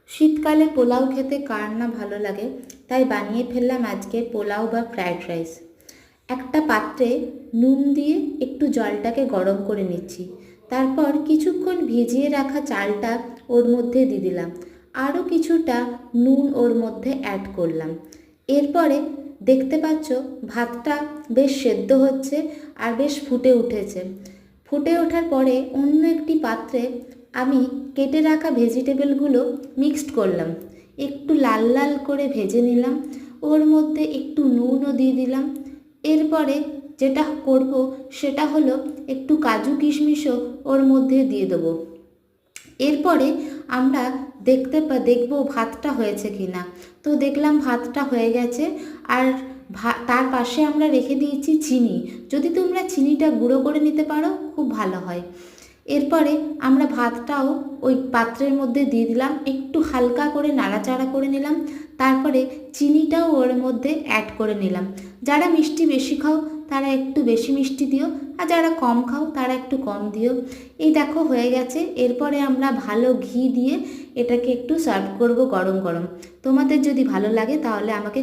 শীতকালে পোলাও খেতে কার না ভালো লাগে, তাই বানিয়ে ফেললাম আজকে পোলাও বা ফ্রায়েড রাইস। একটা পাত্রে নুন দিয়ে একটু জলটাকে গরম করে নিচ্ছি। তারপর কিছুক্ষণ ভিজিয়ে রাখা চালটা ওর মধ্যে দিয়ে দিলাম। আরও কিছুটা নুন ওর মধ্যে অ্যাড করলাম। এরপরে দেখতে পাচ্ছ ভাতটা বেশ সেদ্ধ হচ্ছে আর বেশ ফুটে উঠেছে। ফুটে ওঠার পরে অন্য একটি পাত্রে আমি কেটে রাখা ভেজিটেবলগুলো মিক্সড করলাম, একটু লাল লাল করে ভেজে নিলাম। ওর মধ্যে একটু নুনও দিয়ে দিলাম। এরপরে যেটা করব সেটা হলো একটু কাজু কিশমিশও ওর মধ্যে দিয়ে দেবো। এরপরে আমরা দেখবো ভাতটা হয়েছে কি না। তো দেখলাম ভাতটা হয়ে গেছে। আর তার পাশে আমরা রেখে দিয়েছি চিনি। যদি তোমরা চিনিটা গুঁড়ো করে নিতে পারো খুব ভালো হয়। এরপরে আমরা ভাতটাও ওই পাত্রের মধ্যে দিয়ে দিলাম, একটু হালকা করে নাড়াচাড়া করে নিলাম। তারপরে চিনিটাও ওর মধ্যে অ্যাড করে নিলাম। যারা মিষ্টি বেশি খাও তারা একটু বেশি মিষ্টি দিও, আর যারা কম খাও তারা একটু কম দিও। এই দেখো হয়ে গেছে। এরপরে আমরা ভালো ঘি দিয়ে এটাকে একটু সার্ভ করব গরম গরম। তোমাদের যদি ভালো লাগে তাহলে আমাকে